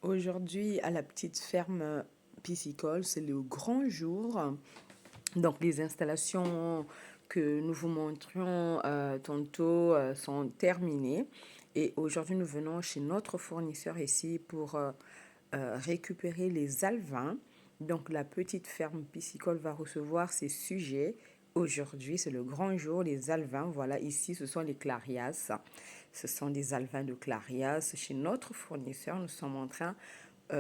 Aujourd'hui, à la petite ferme piscicole, c'est le grand jour. Donc, les installations que nous vous montrions tantôt sont terminées. Et aujourd'hui, nous venons chez notre fournisseur ici pour récupérer les alevins. Donc, la petite ferme piscicole va recevoir ces sujets. Aujourd'hui, c'est le grand jour, les alevins. Voilà, ici, ce sont les clarias. Ce sont des alevins de clarias. Chez notre fournisseur, nous sommes en train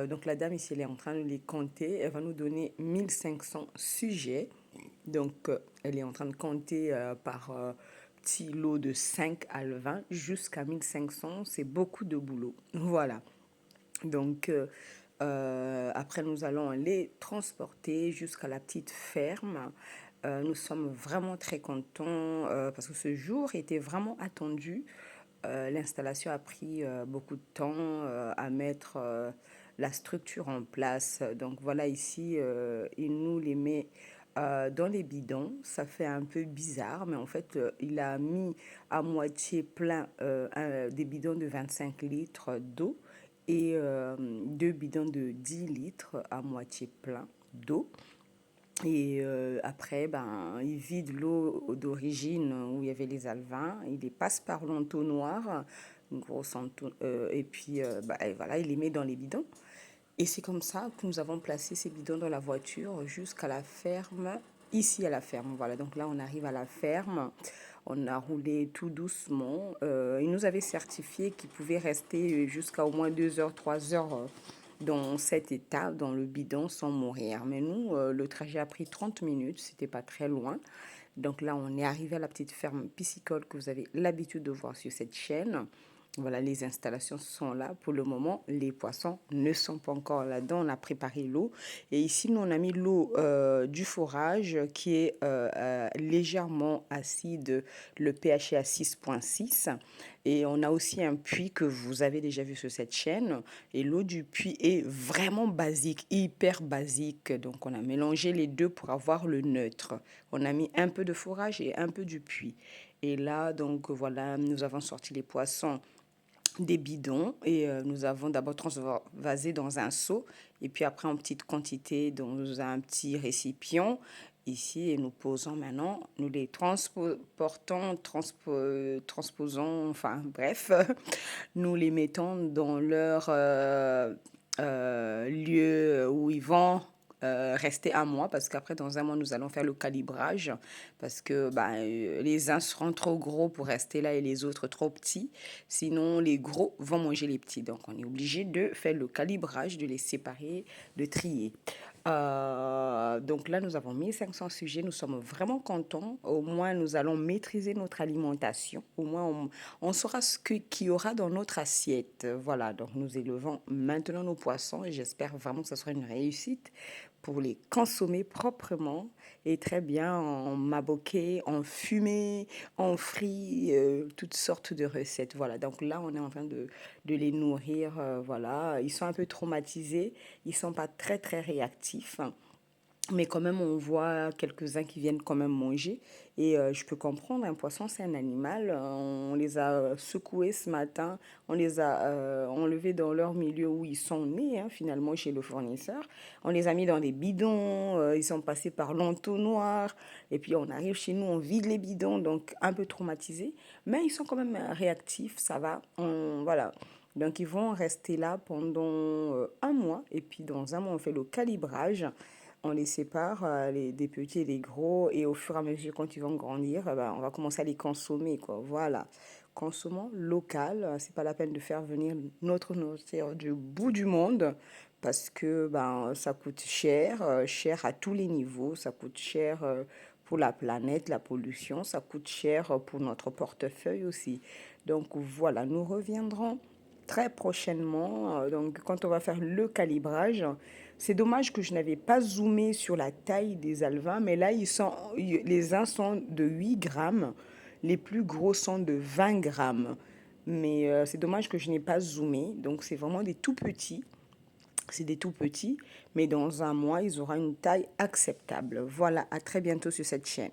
donc la dame ici, elle est en train de les compter. Elle va nous donner 1500 sujets. Donc elle est en train de compter par petits lots de 5 alevins jusqu'à 1500. C'est beaucoup de boulot. Voilà. Donc après, nous allons les transporter jusqu'à la petite ferme. Nous sommes vraiment très contents parce que ce jour était vraiment attendu. L'installation a pris beaucoup de temps à mettre la structure en place. Donc voilà, ici, il nous les met dans les bidons. Ça fait un peu bizarre, mais en fait, il a mis à moitié plein des bidons de 25 litres d'eau et deux bidons de 10 litres à moitié plein d'eau. Et après, il vide l'eau d'origine où il y avait les alevins, il les passe par l'entonnoir, une grosse et puis et voilà, il les met dans les bidons. Et c'est comme ça que nous avons placé ces bidons dans la voiture jusqu'à la ferme, ici à la ferme. Voilà, donc là on arrive à la ferme, on a roulé tout doucement. Il nous avait certifié qu'il pouvait rester jusqu'à au moins 2 heures, 3 heures dans cet état, dans le bidon, sans mourir. Mais nous, le trajet a pris 30 minutes, c'était pas très loin. Donc là, on est arrivé à la petite ferme piscicole que vous avez l'habitude de voir sur cette chaîne. Voilà, les installations sont là. Pour le moment, les poissons ne sont pas encore là-dedans. On a préparé l'eau. Et ici, nous, on a mis l'eau du forage qui est légèrement acide. Le pH est à 6,6. Et on a aussi un puits que vous avez déjà vu sur cette chaîne. Et l'eau du puits est vraiment basique, hyper basique. Donc, on a mélangé les deux pour avoir le neutre. On a mis un peu de fourrage et un peu du puits. Et là, donc voilà, nous avons sorti les poissons des bidons et nous avons d'abord transvasé dans un seau et puis après en petite quantité dans un petit récipient ici et nous posons maintenant, nous les transportons, transposons, enfin bref, nous les mettons dans leur lieu où ils vont rester un mois parce qu'après dans un mois nous allons faire le calibrage parce que les uns seront trop gros pour rester là et les autres trop petits, sinon les gros vont manger les petits, donc on est obligé de faire le calibrage, de les séparer, de trier. Donc là, nous avons 1500 sujets. Nous sommes vraiment contents. Au moins, nous allons maîtriser notre alimentation. Au moins, on saura qu'il y aura dans notre assiette. Voilà, donc nous élevons maintenant nos poissons et j'espère vraiment que ce sera une réussite pour les consommer proprement et très bien en maboké, en fumé, en frit, toutes sortes de recettes. Voilà, donc là, on est en train de les nourrir. Voilà, ils sont un peu traumatisés, ils sont pas très, très réactifs. Mais quand même, on voit quelques-uns qui viennent quand même manger. Et je peux comprendre, un poisson, c'est un animal. On les a secoués ce matin. On les a enlevés dans leur milieu où ils sont nés, hein, finalement, chez le fournisseur. On les a mis dans des bidons. Ils sont passés par l'entonnoir. Et puis, on arrive chez nous, on vide les bidons. Donc, un peu traumatisés. Mais ils sont quand même réactifs. Ça va. Voilà. Donc, ils vont rester là pendant un mois. Et puis, dans un mois, on fait le calibrage. On les sépare, des petits et des gros, et au fur et à mesure, quand ils vont grandir, on va commencer à les consommer, quoi. Voilà. Consommons local. C'est pas la peine de faire venir notre nourriture du bout du monde parce que ça coûte cher, cher à tous les niveaux. Ça coûte cher pour la planète, la pollution. Ça coûte cher pour notre portefeuille aussi. Donc voilà, nous reviendrons très prochainement. Donc, quand on va faire le calibrage, c'est dommage que je n'avais pas zoomé sur la taille des alevins, mais là, les uns sont de 8 grammes, les plus gros sont de 20 grammes. Mais c'est dommage que je n'ai pas zoomé. Donc, c'est vraiment des tout petits. C'est des tout petits, mais dans un mois, ils auront une taille acceptable. Voilà, à très bientôt sur cette chaîne.